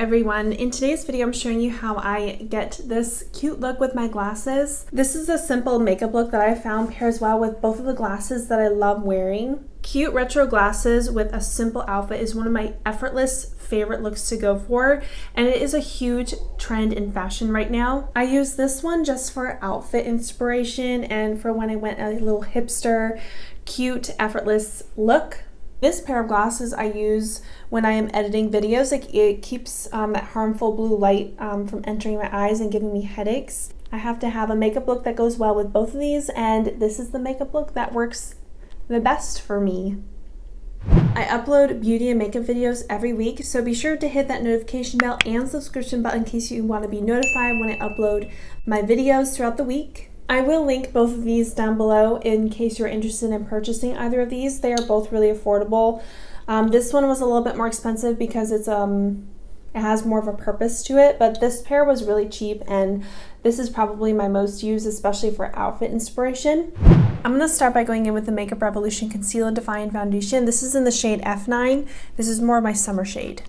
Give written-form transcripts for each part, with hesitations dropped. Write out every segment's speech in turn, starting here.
everyone. In today's video, I'm showing you how I get this cute look with my glasses. This is a simple makeup look that I found pairs well with both of the glasses that I love wearing. Cute retro glasses with a simple outfit is one of my effortless favorite looks to go for, and it is a huge trend in fashion right now. I use this one just for outfit inspiration and for when I went a little hipster, cute, effortless look. This pair of glasses I use when I am editing videos. It keeps that harmful blue light from entering my eyes and giving me headaches. I have to have a makeup look that goes well with both of these, and this is the makeup look that works the best for me. I upload beauty and makeup videos every week, so be sure to hit that notification bell and subscription button in case you want to be notified when I upload my videos throughout the week. I will link both of these down below in case you're interested in purchasing either of these. They are both really affordable. This one was a little bit more expensive because it has more of a purpose to it, but this pair was really cheap, and this is probably my most used, especially for outfit inspiration. I'm going to start by going in with the Makeup Revolution Conceal and Define Foundation. This is in the shade F9. This is more of my summer shade.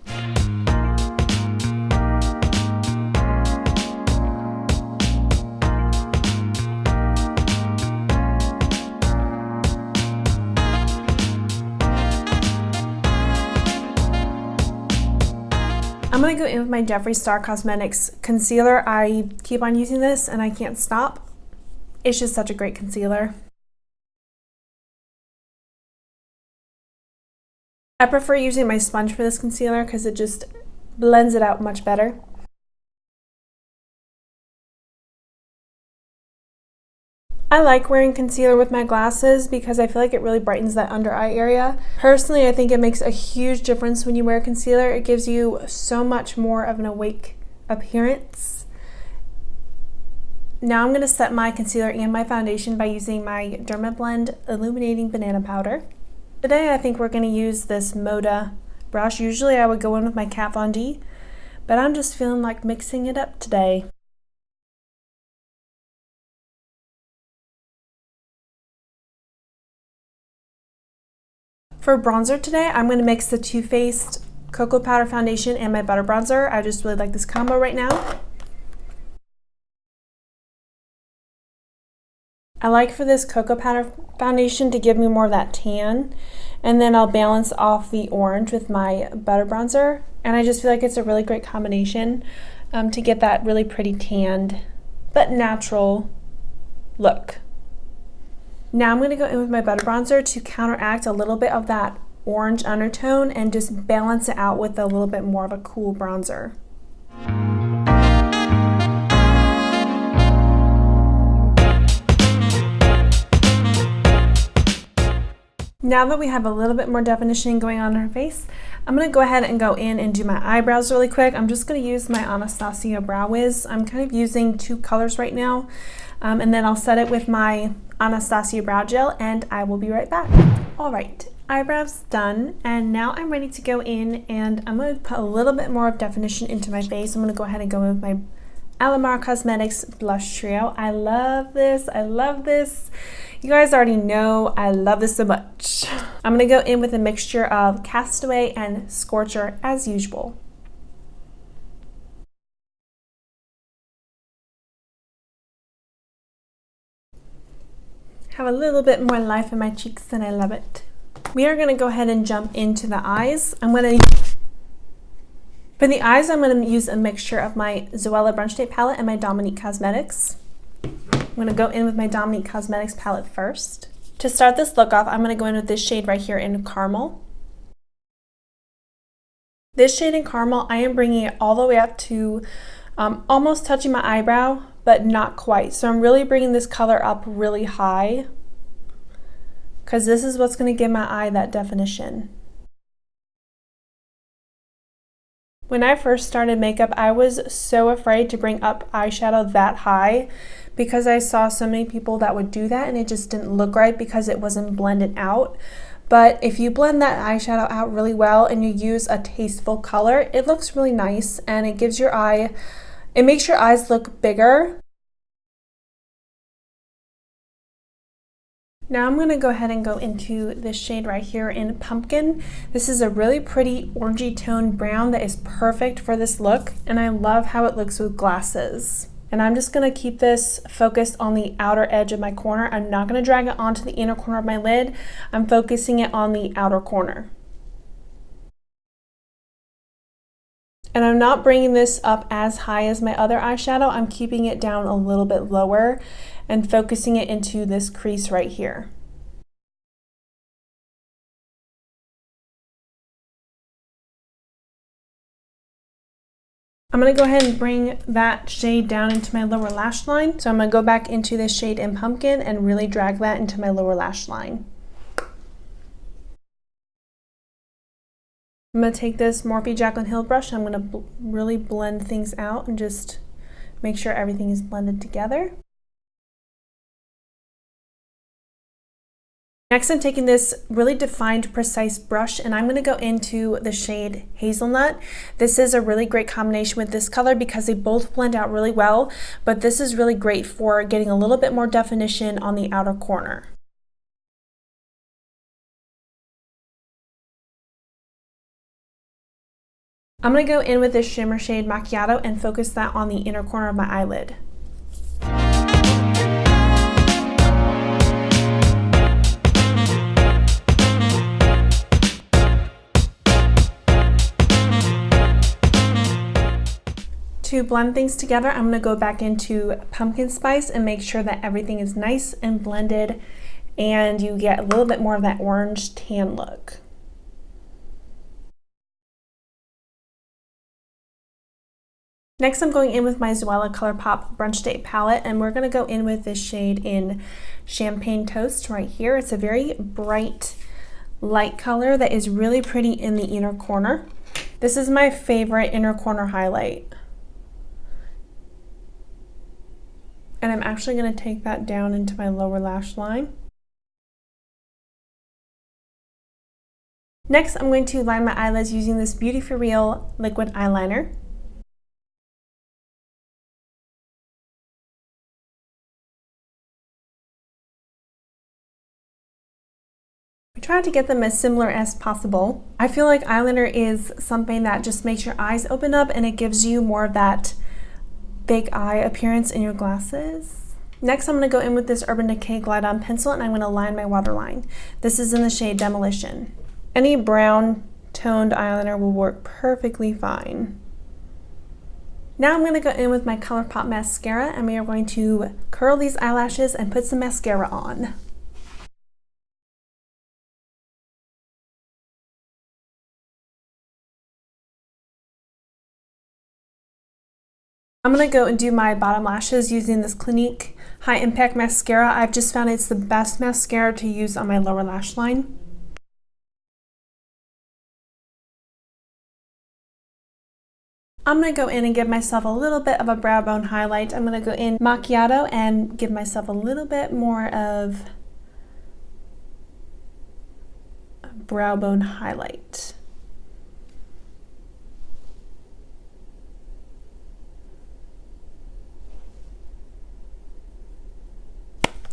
I'm going to go in with my Jeffree Star Cosmetics concealer. I keep on using this and I can't stop. It's just such a great concealer. I prefer using my sponge for this concealer because it just blends it out much better. I like wearing concealer with my glasses because I feel like it really brightens that under eye area. Personally, I think it makes a huge difference when you wear concealer. It gives you so much more of an awake appearance. Now I'm going to set my concealer and my foundation by using my Dermablend Illuminating Banana Powder. Today I think we're going to use this Moda brush. Usually I would go in with my Kat Von D, but I'm just feeling like mixing it up today. For bronzer today, I'm going to mix the Too Faced Cocoa Powder Foundation and my Butter Bronzer. I just really like this combo right now. I like for this Cocoa Powder Foundation to give me more of that tan, and then I'll balance off the orange with my Butter Bronzer, and I just feel like it's a really great combination to get that really pretty tanned but natural look. Now I'm going to go in with my Butter Bronzer to counteract a little bit of that orange undertone and just balance it out with a little bit more of a cool bronzer. Now that we have a little bit more definition going on in her face, I'm going to go ahead and go in and do my eyebrows really quick. I'm just going to use my Anastasia Brow Wiz. I'm kind of using two colors right now, and then I'll set it with my Anastasia Brow Gel, and I will be right back. All right, eyebrows done, and now I'm ready to go in, and I'm going to put a little bit more of definition into my face. I'm going to go ahead and go in with my Alamar Cosmetics Blush Trio. I love this. I love this. You guys already know I love this so much. I'm going to go in with a mixture of Castaway and Scorcher as usual. Have a little bit more life in my cheeks and I love it. We are going to go ahead and jump into the eyes. For the eyes, I'm going to use a mixture of my Zoella Brunch Day palette and my Dominique Cosmetics. I'm going to go in with my Dominique Cosmetics palette first. To start this look off, I'm going to go in with this shade right here in Caramel. This shade in Caramel, I am bringing it all the way up to almost touching my eyebrow, but not quite. So I'm really bringing this color up really high because this is what's going to give my eye that definition. When I first started makeup, I was so afraid to bring up eyeshadow that high because I saw so many people that would do that and it just didn't look right because it wasn't blended out. But if you blend that eyeshadow out really well and you use a tasteful color, it looks really nice and it gives your eye, it makes your eyes look bigger. Now I'm going to go ahead and go into this shade right here in Pumpkin. This is a really pretty orangey toned brown that is perfect for this look, and I love how it looks with glasses. And I'm just going to keep this focused on the outer edge of my corner. I'm not going to drag it onto the inner corner of my lid. I'm focusing it on the outer corner. And I'm not bringing this up as high as my other eyeshadow. I'm keeping it down a little bit lower and focusing it into this crease right here. I'm going to go ahead and bring that shade down into my lower lash line. So I'm going to go back into this shade in Pumpkin and really drag that into my lower lash line. I'm going to take this Morphe Jaclyn Hill brush. I'm going to really blend things out and just make sure everything is blended together. Next, I'm taking this really defined, precise brush, and I'm going to go into the shade Hazelnut. This is a really great combination with this color because they both blend out really well, but this is really great for getting a little bit more definition on the outer corner. I'm going to go in with this shimmer shade Macchiato and focus that on the inner corner of my eyelid. To blend things together, I'm going to go back into Pumpkin Spice and make sure that everything is nice and blended and you get a little bit more of that orange tan look. Next, I'm going in with my Zoella Colourpop Brunch Date palette, and we're going to go in with this shade in Champagne Toast right here. It's a very bright, light color that is really pretty in the inner corner. This is my favorite inner corner highlight. And I'm actually going to take that down into my lower lash line. Next, I'm going to line my eyelids using this Beauty For Real liquid eyeliner. I try to get them as similar as possible. I feel like eyeliner is something that just makes your eyes open up and it gives you more of that big eye appearance in your glasses. Next, I'm going to go in with this Urban Decay Glide On pencil and I'm going to line my waterline. This is in the shade Demolition. Any brown toned eyeliner will work perfectly fine. Now I'm going to go in with my Colourpop mascara and we are going to curl these eyelashes and put some mascara on. I'm going to go and do my bottom lashes using this Clinique High Impact Mascara. I've just found it's the best mascara to use on my lower lash line. I'm going to go in and give myself a little bit of a brow bone highlight. I'm going to go in Macchiato and give myself a little bit more of a brow bone highlight.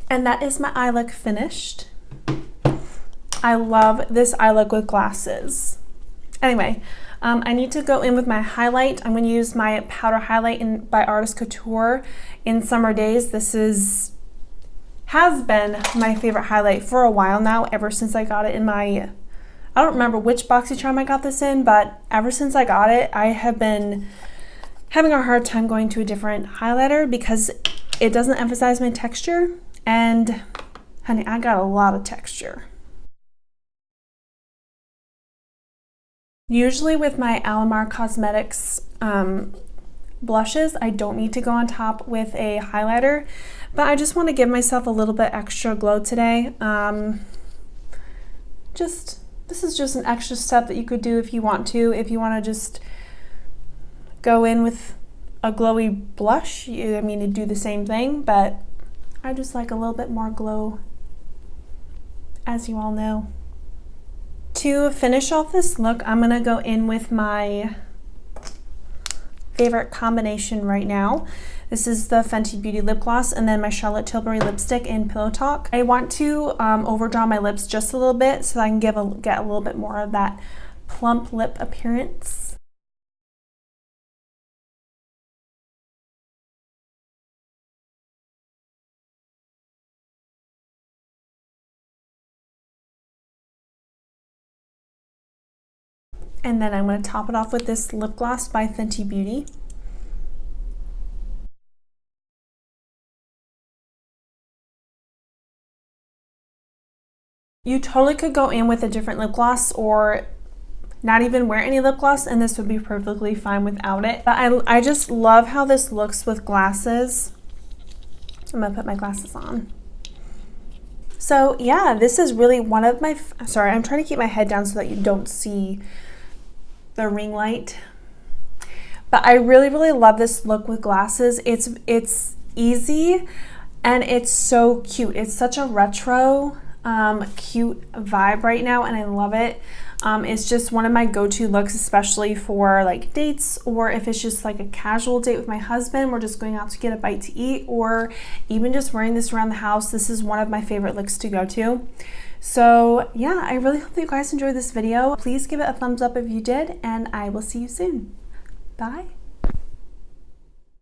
And that is my eye look finished. I love this eye look with glasses. Anyway, I need to go in with my highlight. I'm going to use my powder highlight by Artist Couture in Summer Days. This has been my favorite highlight for a while now, ever since I got it in my, I don't remember which BoxyCharm I got this in, but ever since I got it, I have been having a hard time going to a different highlighter because it doesn't emphasize my texture. And honey, I got a lot of texture. Usually with my Alamar Cosmetics blushes, I don't need to go on top with a highlighter, but I just want to give myself a little bit extra glow today. This is just an extra step that you could do if you want to. If you want to just go in with a glowy blush, I mean, you do the same thing, but I just like a little bit more glow, as you all know. To finish off this look, I'm going to go in with my favorite combination right now. This is the Fenty Beauty lip gloss and then my Charlotte Tilbury lipstick in Pillow Talk. I want to overdraw my lips just a little bit so that I can get a little bit more of that plump lip appearance. And then I'm going to top it off with this lip gloss by Fenty Beauty. You totally could go in with a different lip gloss or not even wear any lip gloss and this would be perfectly fine without it. But I just love how this looks with glasses. I'm going to put my glasses on. So yeah, this is really one of my, sorry, I'm trying to keep my head down so that you don't see the ring light. But I really love this look with glasses. It's easy and it's so cute. It's such a retro, cute vibe right now and I love it. It's just one of my go-to looks, especially for like dates or if it's just like a casual date with my husband, we're just going out to get a bite to eat, or even just wearing this around the house. This is one of my favorite looks to go to. So yeah, I really hope that you guys enjoyed this video. Please give it a thumbs up if you did, and I will see you soon. Bye.